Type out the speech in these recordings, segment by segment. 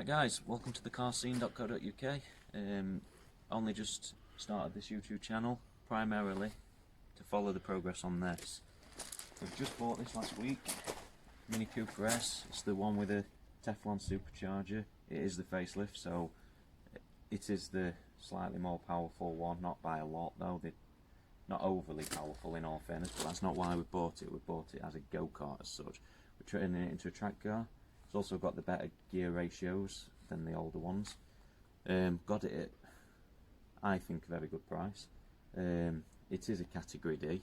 guys, welcome to thecarscene.co.uk. Only just started this YouTube channel primarily to follow the progress on this. We've just bought this last week, Mini Cooper S. It's the one with a Teflon supercharger. It is the facelift, so it is the slightly more powerful one, not by a lot though. They're not overly powerful in all fairness, but that's not why we bought it. We bought it as a go-kart as such. We're turning it into a track car. It's also got the better gear ratios than the older ones. Got it at, I think, a very good price. It is a category D,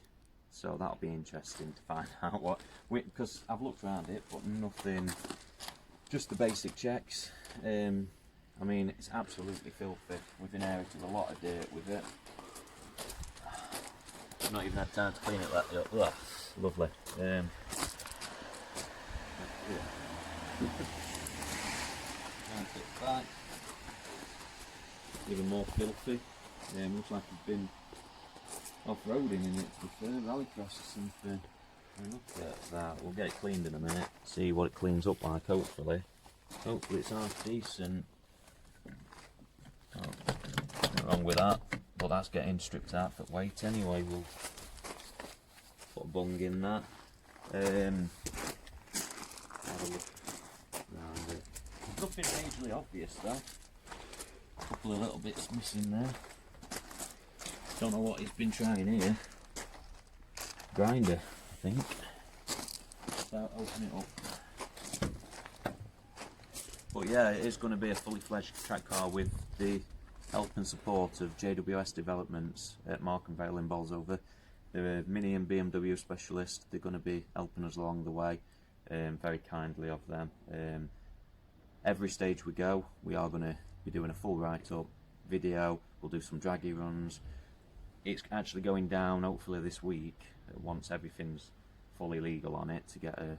so that'll be interesting to find out what, because I've looked around it, but nothing, just the basic checks. I mean, it's absolutely filthy. We've inherited a lot of dirt with it. I've not even had time to clean it that up. Ugh, lovely. Yeah. Back. Even more filthy. Looks like we've been off-roading in it, to be fair, rallycross or something. Look at that. We'll get it cleaned in a minute, see what it cleans up like, hopefully. Hopefully it's half decent. Oh, nothing wrong with that, but that's getting stripped out for weight anyway. We'll put a bung in that. Have a look around it. Nothing majorly obvious though. A couple of little bits missing there. Don't know what he's been trying here. Grinder, I think. Start opening it up. But yeah, it is going to be a fully fledged track car with the help and support of JWS Developments at Markham Vale in Bolsover. They're a Mini and BMW specialist. They're going to be helping us along the way. Very kindly of them. Every stage we go, we are going to be doing a full write-up video. We'll do some draggy runs. It's actually going down hopefully this week once everything's fully legal on it, to get a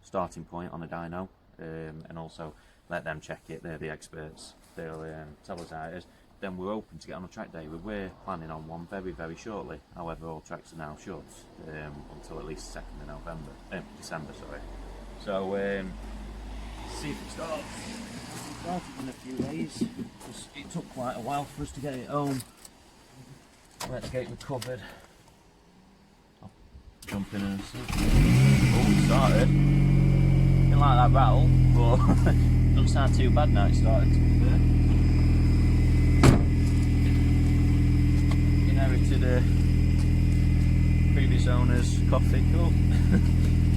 starting point on a dyno, and also let them check it. They're the experts. They'll tell us how it is. Then we're open to get on a track day. We're planning on one very shortly. However, all tracks are now shut until at least 2nd of December, sorry. So see if it starts. It started in a few days. It took quite a while for us to get it home. Let's get it recovered. I'll jump in and see. Oh, it started. Didn't like that rattle, but doesn't sound too bad now. It started, to be fair. Inherited a previous owner's coffee cup.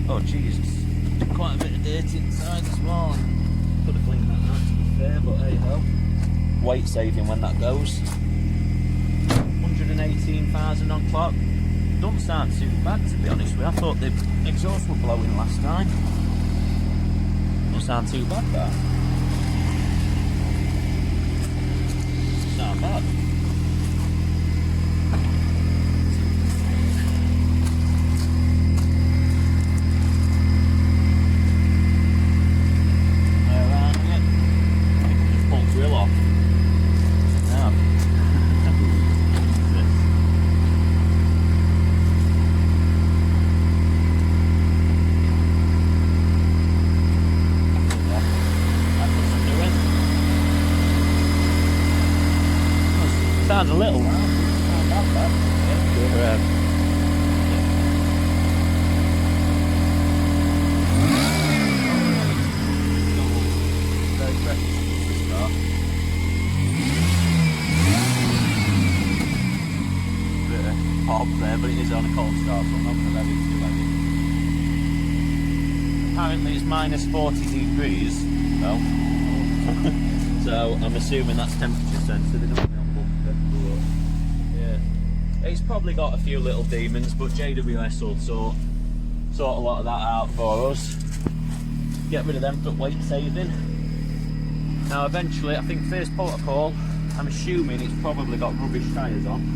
Oh Jesus. Quite a bit of dirt inside as well. Could have cleaned that out, to be fair, but hey ho. Weight saving when that goes. 118,000 on clock. Doesn't sound too bad, to be honest with you. I thought the exhaust were blowing last time. Doesn't sound too bad, that. Doesn't sound bad. Sounds a little loud. It's not that bad. Very precious to start. Bit of pop there, but it is on a cold start, so I'm not going to let it too heavy. Apparently it's minus 40 degrees, though. So I'm assuming that's temperature sensitive. It's probably got a few little demons, but JWS will sort a lot of that out for us. Get rid of them for weight saving. Now eventually, I think first port of call, I'm assuming it's probably got rubbish tyres on.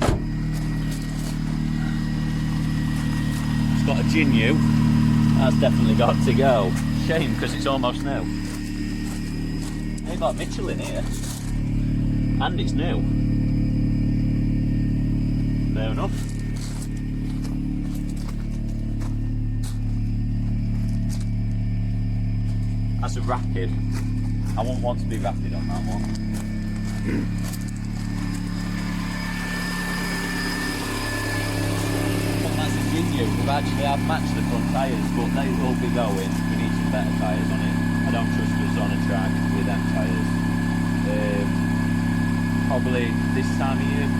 It's got a Ginu. That's definitely got to go. Shame, because it's almost new. They've got Michelin here. And it's new. Fair enough. That's a Rapid. I wouldn't want to be rapid on that one. But that's a Ginyu. I've matched the front tyres, but they will be going. We need some better tyres on it. I don't trust us on a track with them tyres. Probably this time of year,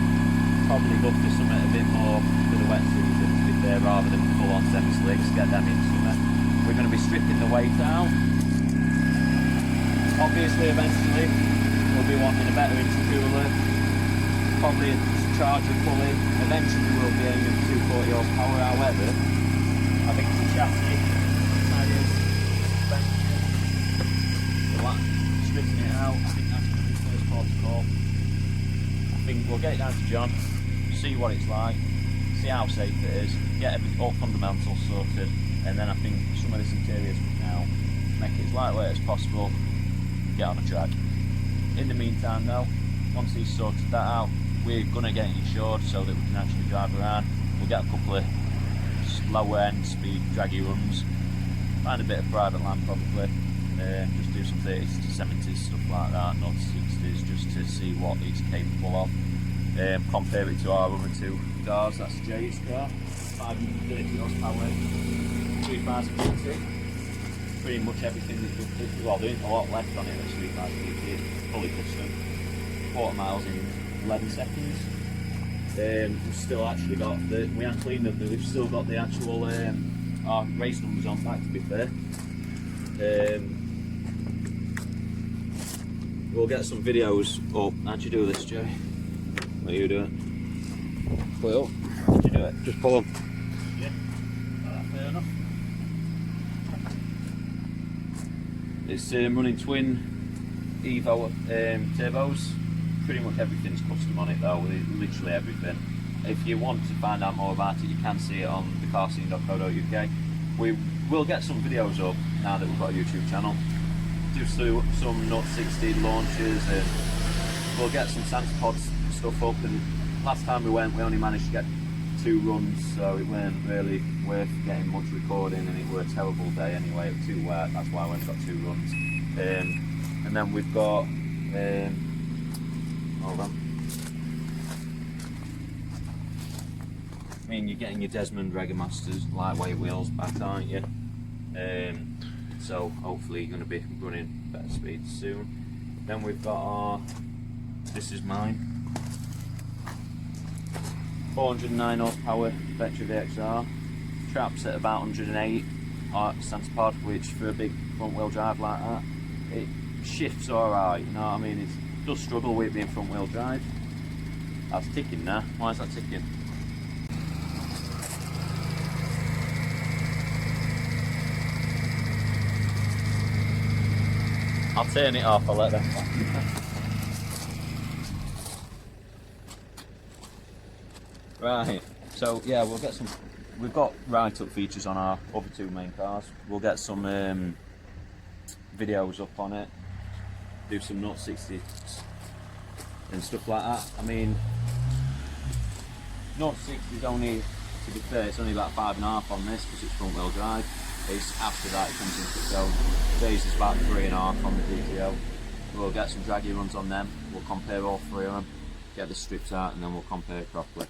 probably look for something a bit more for the wet season, to be fair, rather than full on semi-slicks, get them in summer. We're going to be stripping the weight out. Obviously, eventually, we'll be wanting a better intercooler, probably a charger pulley. Eventually, we'll be aiming for 240 horsepower. However, I think the chassis, tyres, suspension, stripping it out, I think that's going to be the first port of call. I think we'll get it down to John, see what it's like, see how safe it is, get all fundamentals sorted, and then I think some of this interior stuff now, make it as lightweight as possible, get on the track. In the meantime though, once he's sorted that out, we're going to get it insured so that we can actually drive around. We'll get a couple of lower end speed draggy runs, find a bit of private land probably, just do some 30s to 70s stuff like that, not 60s, just to see what it's capable of. Compare it to our other two cars. That's Jay's car, 530 horsepower, 3000 pretty much everything that well, there ain't a lot left on it at 3000 it's fully custom, 40 miles in 11 seconds. We've still actually got we haven't cleaned them, we've still got the actual our race numbers on back, to be fair. We'll get some videos up. How'd you do this, Jay? What are you doing? Pull it up. How'd you do it? Just pull them. Yeah. Fair enough. It's running twin Evo turbos. Pretty much everything's custom on it though, literally everything. If you want to find out more about it, you can see it on thecarscene.co.uk. We will get some videos up now that we've got a YouTube channel. Do some Nut 60 launches, and we'll get some Santa Pod stuff up. And last time we went, we only managed to get 2 runs, so it weren't really worth getting much recording, and it were a terrible day anyway. It was too wet, that's why I only got 2 runs. And then we've got hold on. I mean, you're getting your Desmond Regamasters lightweight wheels back, aren't you? So hopefully you're going to be running better speeds soon. Then we've got our, this is mine, 409 horsepower Vectra VXR, traps at about 108 Santa Pod, which for a big front wheel drive like that, it shifts alright, you know what I mean? It does struggle with being front wheel drive. That's ticking now. Why is that ticking? I'll turn it off, I'll let them Right, so yeah, we'll get some, we've got write-up features on our other 2 main cars. We'll get some videos up on it, do some Nut 60s and stuff like that. I mean, Nut 60 is only, to be fair, it's only about 5.5 on this because it's front wheel drive. It's after that it comes into its own. Today's is about 3.5 on the DTO. We'll get some draggy runs on them, we'll compare all 3 of them, get the strips out, and then we'll compare it properly.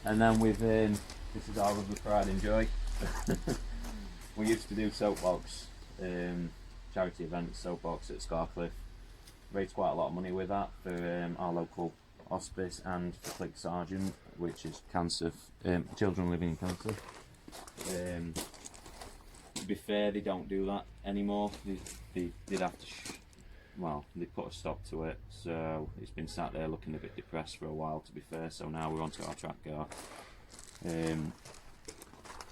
And then with this is our other pride and joy. We used to do soapbox charity events, soapbox at Scarcliffe. Raised quite a lot of money with that for our local hospice and for Click Sargent, which is cancer, children living in cancer. To be fair, they don't do that anymore. They'd have to, well, they put a stop to it, so it's been sat there looking a bit depressed for a while, to be fair. So now we're onto our track car.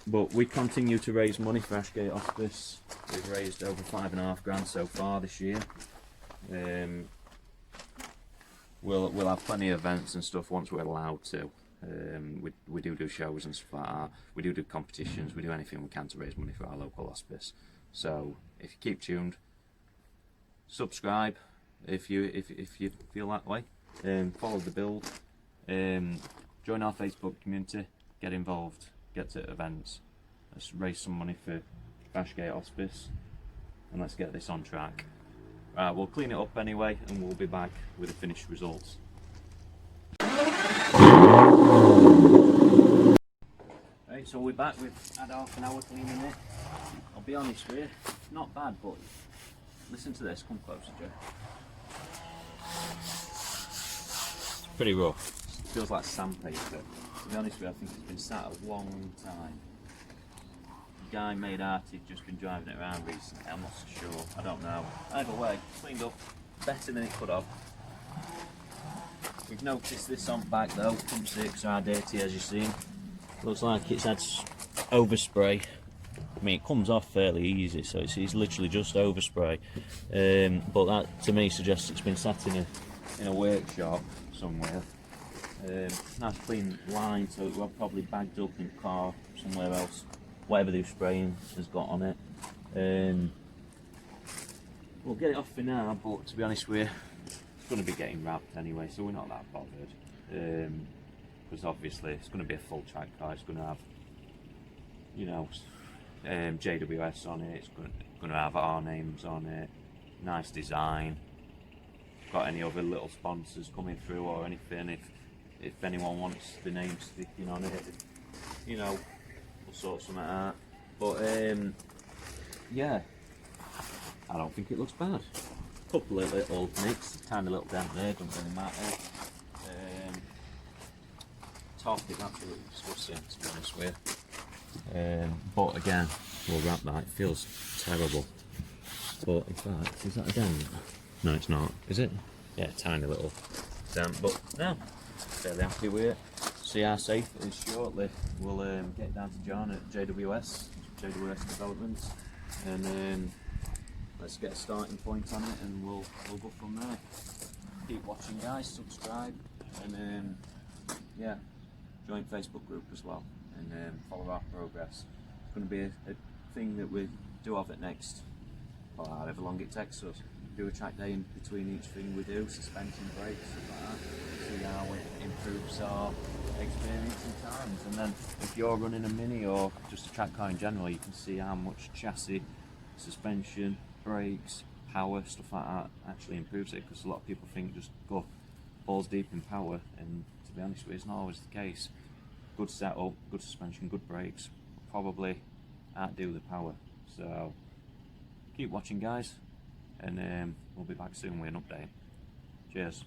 But we continue to raise money for Ashgate Hospice. We've raised over 5.5 grand so far this year. We'll have plenty of events and stuff once we're allowed to. We do shows and stuff like that. We do competitions. We do anything we can to raise money for our local hospice. So if you keep tuned, subscribe if you feel that way. Follow the build. Join our Facebook community. Get involved. Get to events. Let's raise some money for Ashgate Hospice, and let's get this on track. Right, we'll clean it up anyway and we'll be back with the finished results. Right, so we're back, we've had half an hour cleaning it. I'll be honest with you, not bad, but listen to this, come closer, Joe. It's pretty rough. It feels like sandpaper. To be honest with you, I think it's been sat a long time. The guy made Arctic just been driving it around recently, I'm not so sure, I don't know. Either way, cleaned up better than it could have. We've noticed this on back though, pump 6 are dirty as you've seen. Looks like it's had overspray. I mean, it comes off fairly easy, so it's literally just overspray. But that to me suggests it's been sat in a workshop somewhere. Nice clean line, so it will probably bagged up in the car somewhere else. Whatever they're spraying has got on it. We'll get it off for now, but to be honest with you, it's going to be getting wrapped anyway, so we're not that bothered. Because obviously it's going to be a full track car. It's going to have, you know, JWS on it. It's going to have our names on it. Nice design. Got any other little sponsors coming through or anything? If anyone wants the name sticking on it, you know, we'll sort something out. But yeah, I don't think it looks bad. Couple of little nicks, tiny little dent there, don't really matter. Top is absolutely disgusting, to be honest with you. But again, we'll wrap that. It feels terrible. But in fact, is that a dent? No, it's not. Is it? Yeah, tiny little dent. But no, fairly happy with it. See how safe it is shortly. We'll get down to John at JWS Developments, and let's get a starting point on it, and we'll go from there. Keep watching, guys. Subscribe, and yeah, join Facebook group as well, and follow our progress. It's going to be a thing that we do of it next, or however long it takes us. Do a track day in between each thing we do, suspension, brakes, stuff like that. See how it improves our experience and times. And then if you're running a Mini or just a track car in general, you can see how much chassis, suspension, brakes, power, stuff like that actually improves it. Because a lot of people think just go balls deep in power, and to be honest with you, it's not always the case. Good setup, good suspension, good brakes, probably outdo the power. So keep watching, guys, and we'll be back soon with an update. Cheers.